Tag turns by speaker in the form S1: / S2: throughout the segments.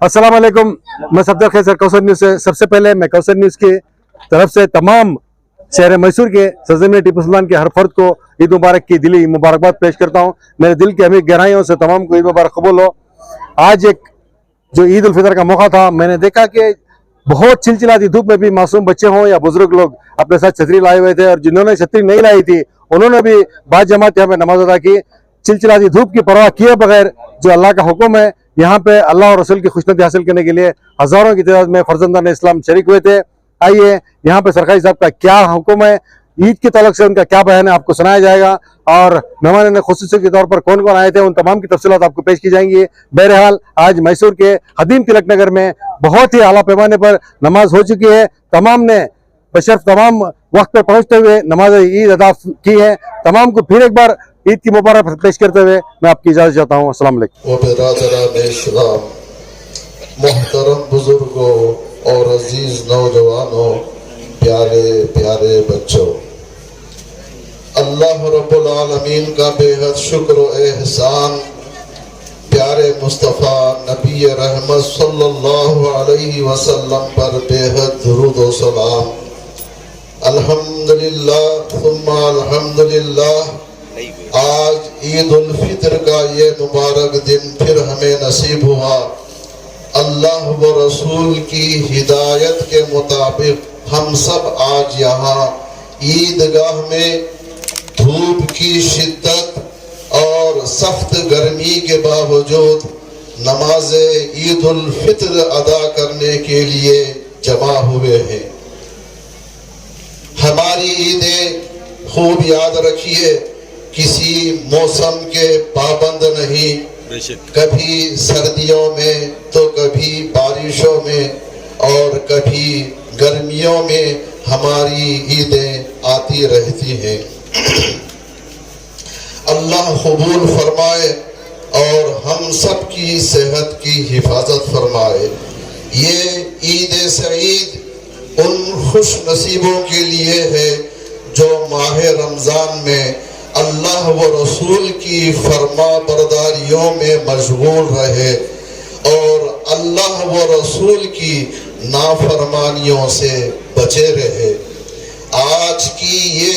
S1: अस्सलाम वालेकुम। मैं सफदर खैसर कौसर न्यूज़ से। सबसे पहले मैं कौसर न्यूज़ की तरफ से तमाम शहर मैसूर के सरज़मीन टीपू सुल्तान के हर फर्द को ईद मुबारक की दिली मुबारकबाद पेश करता हूँ। मेरे दिल की अमीर गहराइयों से तमाम को ईद मुबारक कबूल हो। आज एक जो ईद उल फितर का मौका था, मैंने देखा कि बहुत चिलचिलाती धूप में भी मासूम बच्चे हों या बुजुर्ग लोग अपने साथ छतरी लाए हुए थे, और जिन्होंने छतरी नहीं लाई थी उन्होंने भी बाद जमात यहाँ पे नमाज अदा की। चिलचिलाती धूप की परवाह किए बगैर जो अल्लाह का हुक्म है, यहाँ पे अल्लाह और रसूल की खुशनुदी हासिल करने के लिए हजारों की तादाद में फर्जंदान इस्लाम शरीक हुए थे। आइए यहाँ पे सरकारी साहब का क्या हुक्म है, ईद के ताल्लुक से उनका क्या बयान है, आपको सुनाया जाएगा। और मेहमान खुसूसी के तौर पर कौन कौन आए थे उन तमाम की तफसीलात आपको पेश की जाएंगी। बहरहाल आज मैसूर के हदीम तिलक नगर में बहुत ही आला पैमाने पर नमाज हो चुकी है। तमाम ने बशर्फ तमाम वक्त पर पहुंचते हुए नमाज ईद अदा की है। तमाम को फिर एक बार ईद की मुबारक पेश करते हुए मैं आपकी इजाजत चाहता हूँ। अस्सलाम वालेकुम।
S2: मोहतरम बुजुर्गों और अजीज नौजवानों, प्यारे प्यारे बच्चों, अल्लाह रब्बुल आलमीन का बेहद शुक्र और एहसान, प्यारे मुस्तफ़ा नबी रहमत सल्लल्लाहु अलैहि वसल्लम पर बेहद दुरूद व सलाम। अल्हम्दुलिल्लाह सुम्मा अल्हम्दुलिल्लाह। आज ईद उल फितर का ये मुबारक दिन फिर हमें नसीब हुआ। अल्लाह व रसूल की हिदायत के मुताबिक हम सब आज यहाँ ईदगाह में धूप की शिद्दत और सख्त गर्मी के बावजूद नमाज ईद उल फितर अदा करने के लिए जमा हुए हैं। हमारी ईदें खूब याद रखिए, किसी मौसम के पाबंद नहीं, कभी सर्दियों में तो कभी बारिशों में और कभी गर्मियों में हमारी ईदें आती रहती हैं। अल्लाह कबूल फरमाए और हम सब की सेहत की हिफाजत फरमाए। ये ईद सईद उन खुश नसीबों के लिए है जो माह रमजान में अल्लाह व रसूल की फरमा बरदारियों में मशगूल रहे और अल्लाह व रसूल की नाफरमानियों से बचे रहे। आज की ये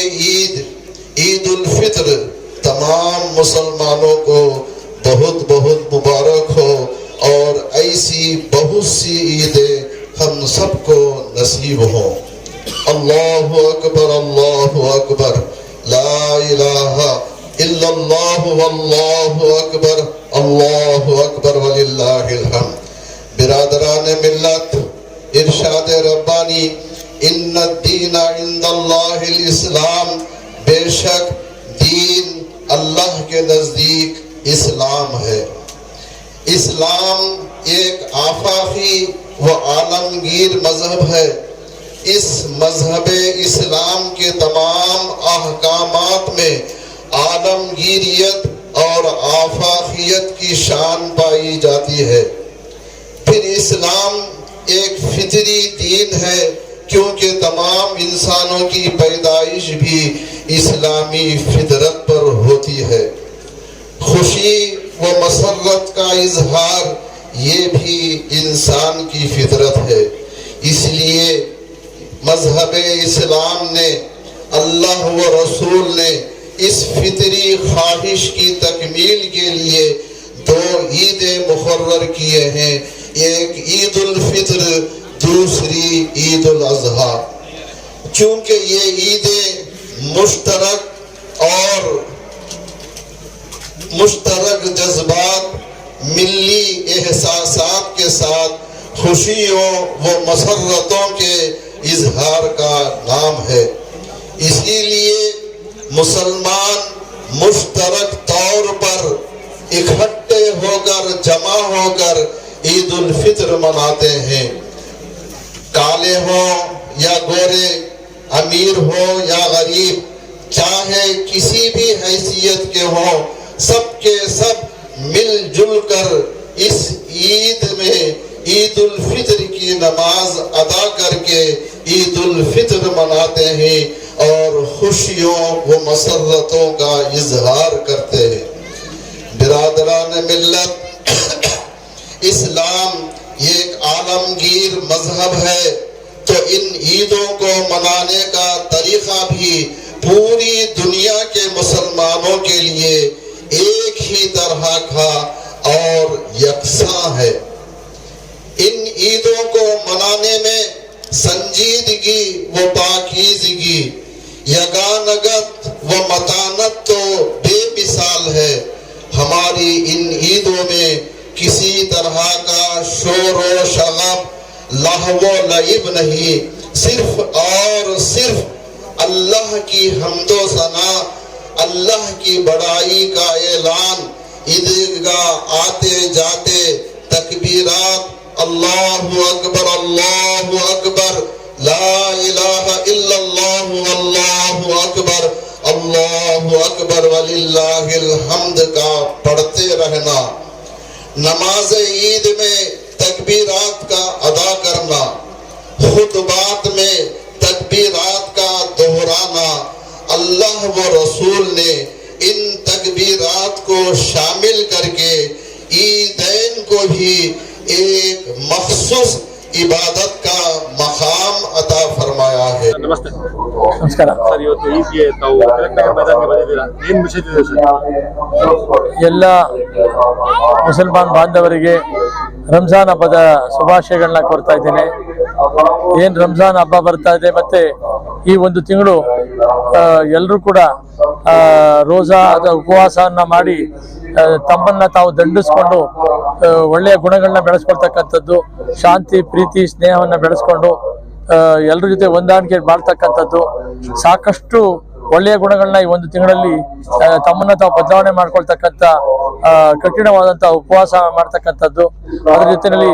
S2: ईद उल फितर तमाम मुसलमानों को बहुत बहुत मुबारक हो और ऐसी बहुत सी ईदें हम सबको नसीब हो। अल्लाहु अकबर, अल्लाहु अकबर, ला इलाहा इल्लल्लाहु वल्लाहु अकबर, अल्लाहु अकबर वलिल्लाहिल हम्द। बिरादरान मिल्लत, इरशाद रब्बानी इन्नद्दीना इंदल्लाहिल इस्लाम, बेशक दीन अल्लाह के नजदीक इस्लाम है। इस्लाम एक आफाकी व आलमगीर मजहब है। इस मजहब इस्लाम के तमाम अहकामात में आलमगीरियत और आफाकियत की शान पाई जाती है। फिर इस्लाम एक फितरी दीन है, क्योंकि तमाम इंसानों की पैदाइश भी इस्लामी फितरत पर होती है। खुशी व मसरत का इजहार ये भी इंसान की फितरत है। इसलिए मजहब इस्लाम ने, अल्लाह व रसूल ने इस फितरी ख्वाहिश की तकमील के लिए दो ईदें मुकर्रर किए हैं, एक ईद उल फितर, दूसरी ईद उल अज़हा। चूंकि ये ईदें मुश्तरक जज्बात, मिली एहसासात के साथ खुशियों व मसरतों के इजहार का नाम है। इसीलिए मुसलमान मुश्तरक तौर पर इकट्ठे होकर, जमा होकर ईद उल फितर मनाते हैं। काले हो या गोरे, अमीर हो या गरीब, चाहे किसी भी हैसियत के हो, सबके सब मिलजुल कर इस ईद में ईद उल फितर की नमाज अदा करके ईद उल फितर मनाते हैं और खुशियों व मसरतों का इजहार करते हैं। बिरादरान मिल्लत, इस्लाम मजहब है तो इन ईदों को मनाने का तरीका भी पूरी दुनिया के मुसलमानों के लिए एक ही तरह का और यकसा है। इन ईदों को मनाने में संजीदगी व पाकीज़गी, यगानगत व मतानत तो बेमिसाल है। हमारी इन ईदों में किसी तरह का शोर व शगब, लहव लइब नहीं, सिर्फ और सिर्फ अल्लाह की हम्दो सना, अल्लाह की बड़ाई का ऐलान, ईदगाह आते जाते तकबीरात, अल्लाहु अकबर, ला इलाहा इल्लल्लाहु अल्लाहु अकबर वलिल्लाहिल हम्द का पढ़ते रहना। नमाज ईद में तकबीरात का अदा करना, खुतबात में तकबीरात का दोहराना। अल्लाह व रसूल ने इन तकबीरात को शामिल करके ईदैन को भी एक मखसूस इबादत का मकाम अता फरमाया है।
S3: ನಮಸ್ತೆ
S4: ನಮಸ್ಕಾರ
S3: ಸರ್, ಇವತ್ತು ಈದ್ಗೆ ತಾವು ಕಲೆಕ್ಟ್ ನಗರ್ ಮೈದಾನಕ್ಕೆ ಬಂದಿದ್ದೀರಾ, ಏನು ವಿಷಯ ಇದೆ ಸರ್?
S4: ಎಲ್ಲ ಮುಸಲ್ಮಾನ್ ಬಾಂಧವರಿಗೆ ರಂಜಾನ್ ಹಬ್ಬದ ಶುಭಾಶಯಗಳನ್ನ ಕೋರ್ತಾ ಇದ್ದೇನೆ. ಏನು ರಂಜಾನ್ ಹಬ್ಬ ಬರ್ತಾ ಇದೆ, ಮತ್ತೆ ಈ ಒಂದು ತಿಂಗಳು ಎಲ್ಲರೂ ಕೂಡ ರೋಜಾ ಅಥವಾ ಉಪವಾಸವನ್ನ ಮಾಡಿ ತಮ್ಮನ್ನ ತಾವು ದಂಡಿಸ್ಕೊಂಡು ಒಳ್ಳೆಯ ಗುಣಗಳನ್ನ ಬೆಳೆಸ್ಕೊಳ್ತಕ್ಕಂಥದ್ದು, ಶಾಂತಿ ಪ್ರೀತಿ ಸ್ನೇಹವನ್ನು ಬೆಳೆಸ್ಕೊಂಡು ಎಲ್ಲರ ಜೊತೆ ಹೊಂದಾಣಿಕೆ ಮಾಡ್ತಕ್ಕಂಥದ್ದು, ಸಾಕಷ್ಟು ಒಳ್ಳೆಯ ಗುಣಗಳನ್ನ ಈ ಒಂದು ತಿಂಗಳಲ್ಲಿ ತಮ್ಮನ್ನ ತಾವು ಬದಲಾವಣೆ ಮಾಡ್ಕೊಳ್ತಕ್ಕಂಥ ಕಠಿಣವಾದಂತಹ ಉಪವಾಸ ಮಾಡ್ತಕ್ಕಂಥದ್ದು. ಅದ್ರ ಜೊತೆಯಲ್ಲಿ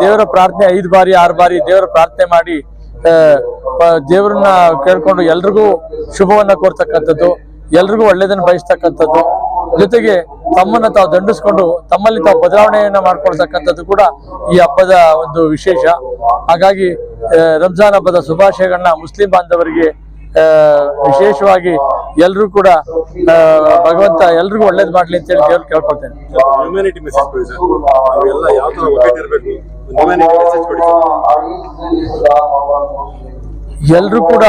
S4: ದೇವರ ಪ್ರಾರ್ಥನೆ 5 ಬಾರಿ 6 ಬಾರಿ ದೇವರ ಪ್ರಾರ್ಥನೆ ಮಾಡಿ ದೇವರನ್ನ ಕೇಳ್ಕೊಂಡು ಎಲ್ರಿಗೂ ಶುಭವನ್ನ ಕೋರ್ತಕ್ಕಂಥದ್ದು, ಎಲ್ರಿಗೂ ಒಳ್ಳೇದನ್ನ ಬಯಸ್ತಕ್ಕಂಥದ್ದು, ಜೊತೆಗೆ ತಮ್ಮನ್ನ ತಾವು ದಂಡಿಸ್ಕೊಂಡು ತಮ್ಮಲ್ಲಿ ತಾವು ಬದಲಾವಣೆಯನ್ನ ಮಾಡ್ಕೊಳ್ತಕ್ಕಂಥದ್ದು ಕೂಡ ಈ ಹಬ್ಬದ ಒಂದು ವಿಶೇಷ. ಹಾಗಾಗಿ ರಂಜಾನ್ ಹಬ್ಬದ ಶುಭಾಶಯಗಳನ್ನ ಮುಸ್ಲಿಂ ಬಾಂಧವರಿಗೆ ವಿಶೇಷವಾಗಿ ಎಲ್ಲರೂ ಕೂಡ ಭಗವಂತ ಎಲ್ರಿಗೂ ಒಳ್ಳೇದು ಮಾಡ್ಲಿ ಅಂತ ಹೇಳಿ ದೇವ್ರು ಕೇಳ್ಕೊಳ್ತೇನೆ.
S3: ಹ್ಯೂಮ್ಯಾನಿಟಿ ಮೆಸೇಜ್ ಕೊಡಿ ಸರ್, ನಾವೆಲ್ಲ ಯಾವ ತರ ಒಗ್ಗಟ್ಟಿರಬೇಕು, ಹ್ಯೂಮ್ಯಾನಿಟಿ ಮೆಸೇಜ್ ಕೊಡಿ ಸರ್.
S4: ಎಲ್ರೂ ಕೂಡ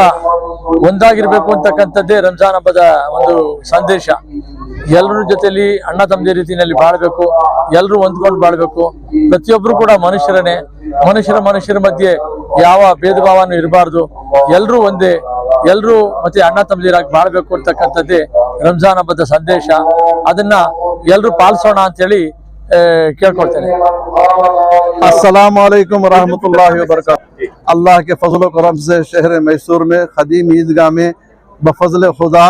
S4: ಒಂದಾಗಿರ್ಬೇಕು ಅಂತಕ್ಕಂಥದ್ದೇ ರಂಜಾನ್ ಹಬ್ಬದ ಒಂದು ಸಂದೇಶ. ಎಲ್ಲರ ಜೊತೆಲಿ ಅಣ್ಣ ತಮ್ಮದೇ ರೀತಿಯಲ್ಲಿ ಬಾಳ್ಬೇಕು, ಎಲ್ಲರೂ ಹೊಂದ್ಕೊಂಡು ಬಾಳ್ಬೇಕು. ಪ್ರತಿಯೊಬ್ರು ಕೂಡ ಮನುಷ್ಯರೇ, ಮನುಷ್ಯರ ಮಧ್ಯೆ ಯಾವ ಭೇದ ಭಾವನೂ ಇರಬಾರ್ದು, ಎಲ್ಲರೂ ಒಂದೇ, ಎಲ್ಲರೂ ಮತ್ತೆ ಅಣ್ಣ ತಮ್ಮದಿರಾಗಿ ಬಾಳ್ಬೇಕು ಅಂತಕ್ಕಂಥದ್ದೇ ರಂಜಾನ್ ಹಬ್ಬದ ಸಂದೇಶ. ಅದನ್ನ ಎಲ್ಲರೂ ಪಾಲಿಸೋಣ ಅಂತ ಹೇಳಿ ಕೇಳ್ಕೊಳ್ತೇನೆ.
S5: अस्सलाम वालेकुम रहमतुल्लाहि व बरकातहू। अल्लाह के फजल व करम से शहर मैसूर में खदीम ईदगाह में बफजल खुदा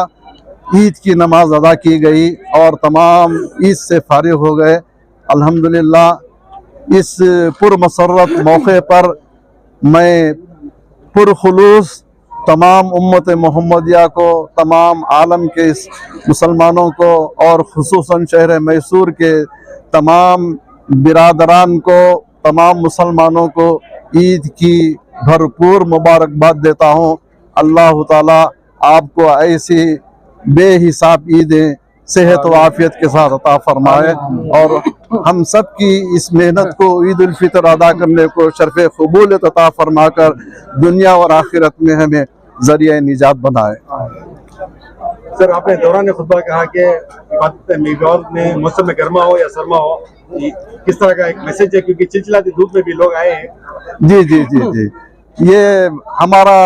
S5: ईद की नमाज अदा की गई और तमाम ईद से फारिग हो गए। अल्हम्दुलिल्लाह इस पुरमसरत मौके पर मैं पुरखुलूस तमाम उम्मत मोहम्मदिया को, तमाम आलम के मुसलमानों को और खुसूसन शहर मैसूर के तमाम बिरादरान को, तमाम मुसलमानों को ईद की भरपूर मुबारकबाद देता हूँ। अल्लाह ताला आपको ऐसी बेहिसाब ईदें सेहत व आफियत के साथ अता फरमाए और हम सब की इस मेहनत को ईद उल फितर अदा करने को शर्फ़ क़बूलियत अता फरमाकर दुनिया और आखिरत में हमें ज़रिया निजात बनाए।
S3: सर, आपने दौरान खुतबा कहा कि इबादत में मौसम में गर्मा हो या सरमा हो, किस तरह का एक मैसेज है, क्योंकि चिलचिलाती धूप में भी लोग आए हैं।
S5: जी जी जी जी ये हमारा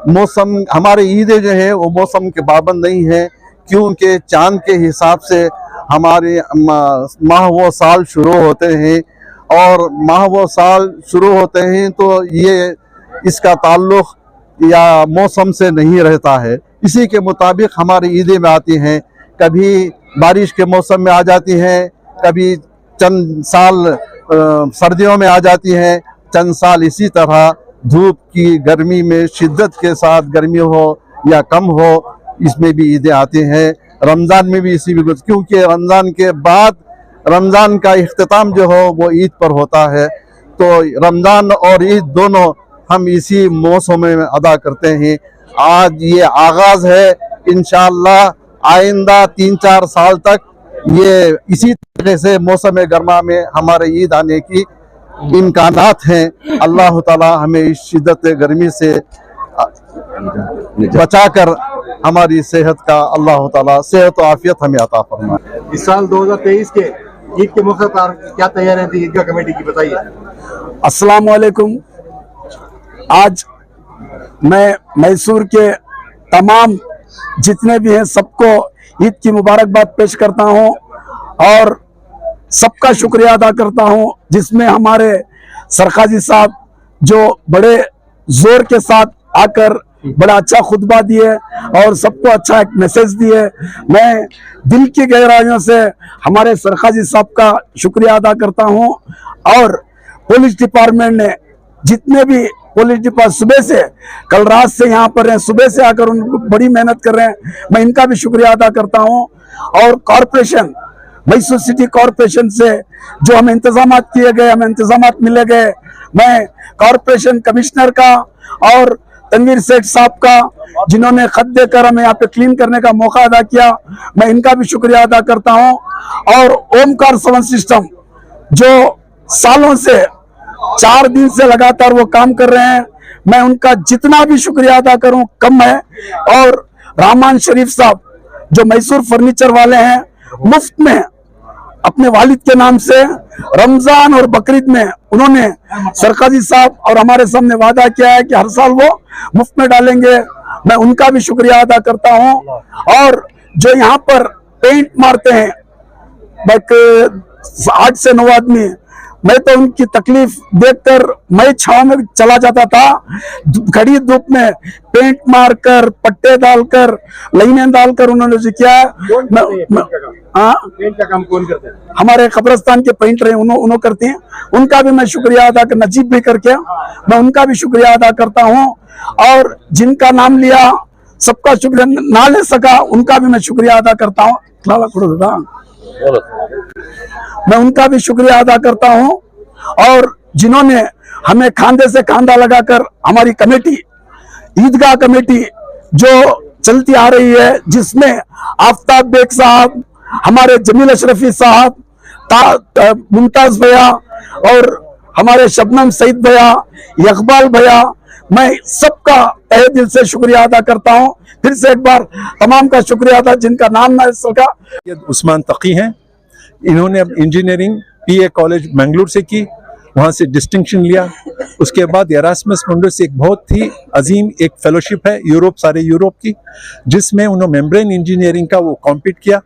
S5: मौसम, हमारे ईदें जो है वो मौसम के पाबंद नहीं है, क्योंकि चांद के हिसाब से हमारे माह व साल शुरू होते हैं और माह व साल शुरू होते हैं तो ये इसका ताल्लुक़ या मौसम से नहीं रहता है। इसी के मुताबिक हमारी ईदें में आती हैं, कभी बारिश के मौसम में आ जाती हैं, कभी चंद साल सर्दियों में आ जाती हैं, चंद साल इसी तरह धूप की गर्मी में शिद्दत के साथ गर्मी हो या कम हो, इसमें भी ईदें आती हैं। रमज़ान में भी इसी भी, क्योंकि रमज़ान के बाद रमज़ान का इख्तिताम जो हो वो ईद पर होता है, तो रमज़ान और ईद दोनों हम इसी मौसम में अदा करते हैं। आज ये आगाज़ है, इंशाअल्लाह आइंदा 3-4 साल तक ये इसी तरह से मौसम गर्मा में हमारे ईद आने की इम्कानात हैं। अल्लाह ताला हमें इस शिद्दत गर्मी से बचाकर हमारी सेहत का अल्लाह ताला सेहत और आफियत हमें अता फरमाए।
S3: इस साल 2023 के ईद के मौके पर क्या तैयारियां थी ईदगाह कमेटी की, बताइए।
S6: अस्सलाम वालेकुम। आज मैं मैसूर के तमाम जितने भी हैं सबको ईद की मुबारकबाद पेश करता हूं और सबका शुक्रिया अदा करता हूं, जिसमें हमारे सरखाजी साहब जो बड़े जोर के साथ आकर बड़ा अच्छा खुतबा दिए और सबको अच्छा एक मैसेज दिए। मैं दिल की गहराइयों से हमारे सरखाजी साहब का शुक्रिया अदा करता हूं और पुलिस डिपार्टमेंट ने जितने भी पुलिस डिपार्टमेंट सुबह से कल रात से यहाँ पर हैं, सुबह से आकर उनको बड़ी मेहनत कर रहे हैं, मैं इनका भी शुक्रिया अदा करता हूँ। और कॉरपोरेशन मैसूर सिटी कॉरपोरेशन से जो हमें इंतजाम किए गए, हमें इंतजाम मिले गए, मैं कॉरपोरेशन कमिश्नर का और तनवीर सेठ साहब का जिन्होंने खत देकर हमें यहाँ पे क्लीन करने का मौका अदा किया, मैं इनका भी शुक्रिया अदा करता हूँ। और ओमकार साउंड सिस्टम जो सालों से 4 दिन से लगातार वो काम कर रहे हैं, मैं उनका जितना भी शुक्रिया अदा करूं कम है। और रहमान शरीफ साहब जो मैसूर फर्नीचर वाले हैं, मुफ्त में अपने वालिद के नाम से रमजान और बकरीद में उन्होंने सरकारी साहब और हमारे सामने वादा किया है कि हर साल वो मुफ्त में डालेंगे, मैं उनका भी शुक्रिया अदा करता हूं। और जो यहाँ पर पेंट मारते हैं 8 से 9 आदमी, मैं तो उनकी तकलीफ देखकर मैं छाव में चला जाता था, खड़ी धूप में पेंट मारकर पट्टे डालकर लाइनें डालकर उन्होंने जो किया है।
S3: पेंट का काम कौन करते हैं?
S6: हमारे कब्रिस्तान के पेंटर हैं, उन्होंने करते हैं, उनका भी मैं शुक्रिया अदा कर, नजीब भी करके मैं उनका भी शुक्रिया अदा करता हूँ। और जिनका नाम लिया सबका शुक्रिया ना ले सका उनका भी मैं शुक्रिया अदा करता हूँ, मैं उनका भी शुक्रिया अदा करता हूं। और जिन्होंने हमें खांधे से खांधा लगाकर हमारी कमेटी ईदगाह कमेटी जो चलती आ रही है, जिसमें आफ्ताब बेग साहब, हमारे जमील अशरफी साहब, मुमताज भैया और हमारे शबनम सईद भैया, इकबाल भैया, मैं सबका तहे दिल से शुक्रिया अदा करता हूं। फिर से एक बार तमाम का शुक्रिया अदा जिनका नाम ना सका।
S7: उस्मान तकी हैं, इन्होंने अब इंजीनियरिंग पीए कॉलेज बेंगलुरु से की, वहाँ से डिस्टिंक्शन लिया। उसके बाद एरास्मस मुंडस एक बहुत ही अजीम एक फेलोशिप है यूरोप, सारे यूरोप की, जिसमें उन्होंने मेम्ब्रेन इंजीनियरिंग का वो कॉम्पीट किया।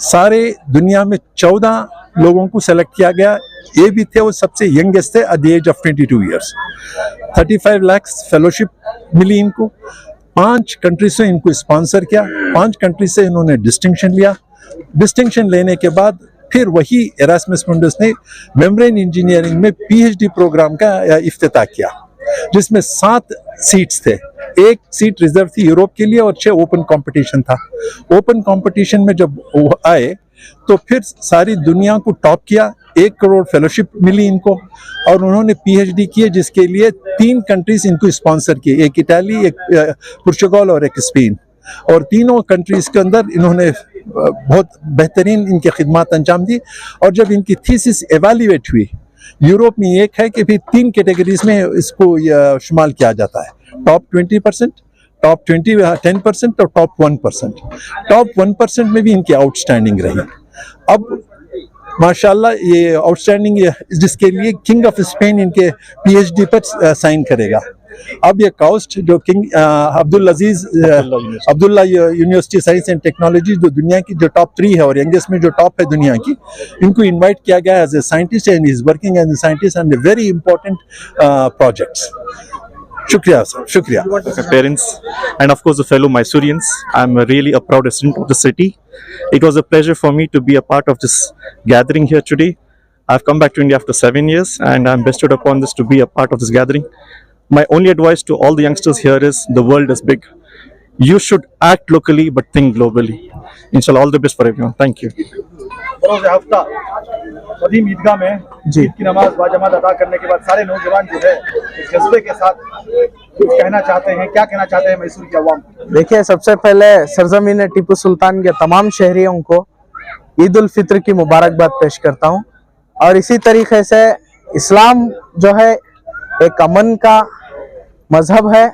S7: सारे दुनिया में 14 लोगों को सेलेक्ट किया गया, ये भी थे, वो सबसे यंगेस्ट थे at the age of 22 years. 35 lakh fellowship मिली इनको, 5 कंट्री से इनको स्पॉन्सर किया, 5 कंट्री से इन्होंने डिस्टिंक्शन लिया। डिस्टिंक्शन लेने के बाद फिर वही एरास्मस मुंडस ने मेम्ब्रेन इंजीनियरिंग में पीएचडी प्रोग्राम का इफ्तिताह किया, जिसमें 7 सीट्स थे, 1 सीट रिजर्व थी यूरोप के लिए और 6 ओपन कंपटीशन था। ओपन कंपटीशन में जब वो आए तो फिर सारी दुनिया को टॉप किया, 1 करोड़ फेलोशिप मिली इनको और उन्होंने पीएचडी किए, जिसके लिए 3 कंट्रीज इनको स्पॉन्सर किए, एक इटाली, एक पुर्तगाल और एक स्पेन। और तीनों कंट्रीज के अंदर इन्होंने बहुत बेहतरीन इनकी खिदमत अंजाम दी। और जब इनकी थीसिस एवेल्युएट हुई, यूरोप में एक है कि फिर 3 कैटेगरीज में इसको शुमार किया जाता है, टॉप 20%, टॉप 10% और टॉप 1%। टॉप 1% में भी इनकी आउटस्टैंडिंग रही। अब माशाल्लाह ये आउटस्टैंडिंग, जिसके लिए किंग ऑफ स्पेन इनके पीएचडी पर साइन करेगा। अब ये कास्ट जो king Abdullah University science and technology, जो दुनिया की जो टॉप 3 है और यंगेस्ट में जो टॉप है दुनिया की, इनको इनवाइट किया गया as a scientist and is working as a scientist and very important projects. Shukriya, sir. Shukriya.
S8: My parents and of course the fellow Mysoreans, I'm really a proud resident of the city. It was a pleasure for me to be a part of this gathering here today. I've come back to India after 7 years and I'm bestowed upon this to be a part of this gathering. My only advice to all the youngsters here is the world is big. You should act locally but think globally. Inshallah, all the best for everyone. Thank you.
S3: बरोज़ हफ्ता कदीम ईदगाह में ईद की नमाज बाजमात अदा करने के बाद सारे नौजवान जो है इस जज्बे के साथ कुछ कहना चाहते हैं। क्या कहना चाहते हैं मैसूर की अवाम?
S9: देखिए, सबसे पहले सरजमीन टीपू सुल्तान के तमाम शहरियों को ईद उल फित्र की मुबारकबाद पेश करता हूं और इसी तरीके से इस्लाम जो है एक अमन का मजहब है।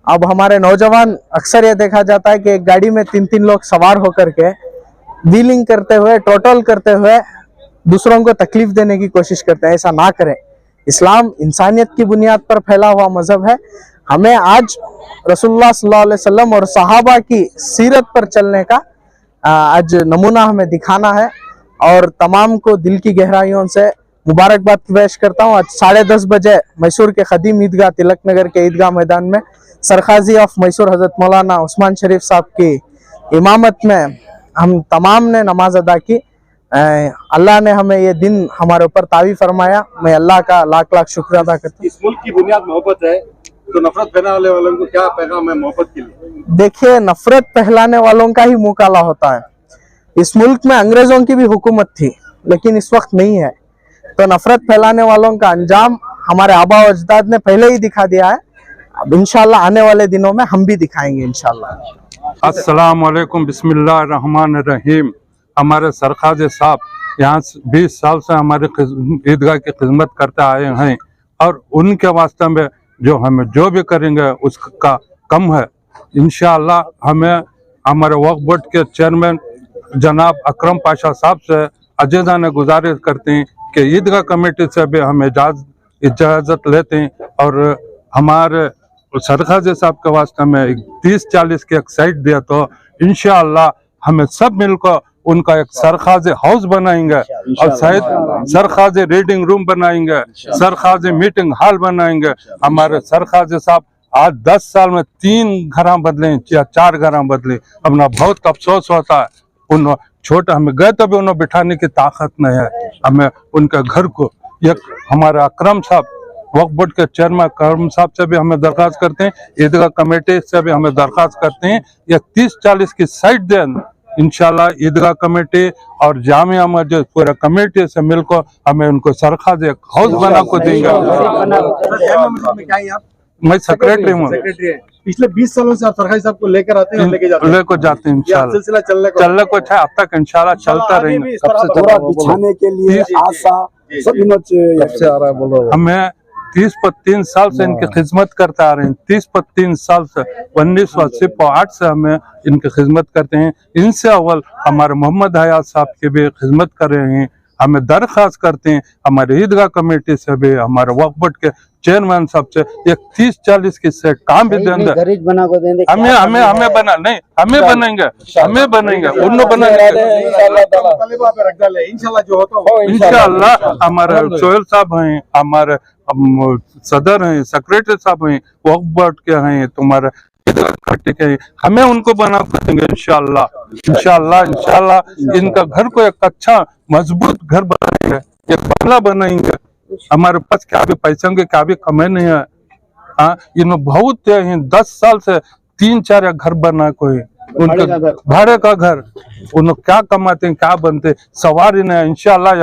S9: अब हमारे नौजवान अक्सर ये देखा जाता है कि एक गाड़ी में 3-3 लोग सवार होकर के व्हीलिंग करते हुए, टोटल करते हुए दूसरों को तकलीफ देने की कोशिश करते हैं। ऐसा ना करें। इस्लाम इंसानियत की बुनियाद पर फैला हुआ मजहब है। हमें आज रसूलुल्लाह सल्लल्लाहु अलैहि वसल्लम और सहाबा की सीरत पर चलने का आज नमूना हमें दिखाना है और तमाम को दिल की गहराइयों से मुबारकबाद पेश करता हूँ। आज 10:30 बजे मैसूर के खदीम ईदगाह तिलक नगर के ईदगाह मैदान में सरखाजी ऑफ मैसूर हजरत मौलाना उस्मान शरीफ साहब की इमामत में हम तमाम ने नमाज अदा की। अल्लाह ने हमें ये दिन हमारे ऊपर तावी फरमाया। मैं अल्लाह का लाख लाख शुक्र अदा करता हूँ।
S1: इस मुल्क की बुनियाद मोहब्बत है, तो नफरत फैलाने वालों को क्या पैगाम है मोहब्बत के लिए?
S9: देखिए, नफरत फैलाने वालों का ही मुंह काला होता है। इस मुल्क में अंग्रेजों की भी हुकूमत थी, लेकिन इस वक्त नहीं है। तो नफरत फैलाने वालों का अंजाम हमारे आबा और अजदाद ने पहले ही दिखा दिया है। अब इंशाल्लाह आने वाले दिनों में हम भी दिखाएंगे इंशाल्लाह।
S10: अस्सलाम वालेकुम, बिस्मिल्लाह रहमान रहीम। हमारे सरखाजे साहब यहाँ 20 साल से हमारे ईदगाह की खिदमत करते आए हैं और उनके वास्ते में जो हमें जो भी करेंगे उसका कम है। इंशाअल्लाह हमें हमारे वक्फ बोर्ड के चेयरमैन जनाब अकरम पाशा साहब से अजीज़ाना गुजारिश करते हैं कि ईदगाह कमेटी से भी हम इजाज़त लेते हैं और हमारे सरखाजे साहब के वास्ते में 30-40 की एक साइट दिया तो इंशाअल्लाह हमें सब मिलकर उनका एक सरखाजे हाउस बनाएंगे और शायद सरखाजे रीडिंग रूम बनाएंगे, सरखाजे मीटिंग हॉल बनाएंगे। हमारे सरखाजे साहब आज 10 साल में 3 घर बदले या 4 घर बदले। अपना बहुत अफसोस होता है। उन छोटा हमें गए तो भी उन्हें बिठाने की ताकत नहीं है। हमें उनके घर को एक हमारे अकरम साहब वक्फ बोर्ड के चेयरमैन अकरम साहब से भी हमें दरख्वास्त करते हैं, ईदगाह कमेटी से भी हमें दरख्वास्त करते हैं ये 30-40 की साइट दें। इंशाल्लाह ईदगाह कमेटी और जामिया मस्जिद पूरा कमेटी से मिलकर हमें उनको सरखाज एक हाउस बना को देंगे। मैं सेक्रेटरी हूँ।
S1: पिछले 20 सालों से आप सरखाजी साहब को लेकर आते हैं,
S10: लेकर जाते हैं। इंशाल्लाह
S1: सिलसिला चलने को
S10: अच्छा अब तक इंशाल्लाह चलता रहेंगे।
S6: पूरा बिछाने के लिए आशा सब सबसे आ रहा है। बोलो,
S10: हमें 30-3 साल से इनकी खिदमत करते आ रहे हैं। 30-3 साल से 1980 से हमें इनकी खिदमत करते हैं। इनसे अव्वल हमारे मोहम्मद हयात साहब की भी खिदमत कर रहे हैं। हमें दरख्वास्त करते हैं हमारे ईदगाह कमेटी से भी, हमारे वक्फ बोर्ड के चेयरमैन साहब से एक 30-40 की सेट काम भी देंगे। हमें बना नहीं, हमें बनाएंगे उन्होंने बनाएंगे इंशाल्लाह। हमारे सोहेल साहब हैं, हमारे सदर हैं, सेक्रेटरी साहब हैं, वक्फ बोर्ड के हैं, तुम्हारे के हैं, हमें उनको बना देंगे इंशाल्लाह। इनका घर को एक अच्छा मजबूत घर बनाएंगे, एक बंगला बनाएंगे। हमारे पास क्या भी पैसे के क्या भी कमे नहीं है। हाँ, इन्होंने बहुत 10 साल से 3-4 घर बना कोई उनका भाड़े का घर। उन्होंने क्या कमाते हैं, क्या बनते, सवारी नहीं। इंशाल्लाह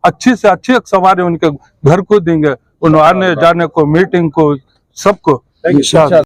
S10: अच्छी से अच्छी एक सवारी उनके घर को देंगे, उन्होंने आने जाने को, मीटिंग को, सबको इंशाल्लाह।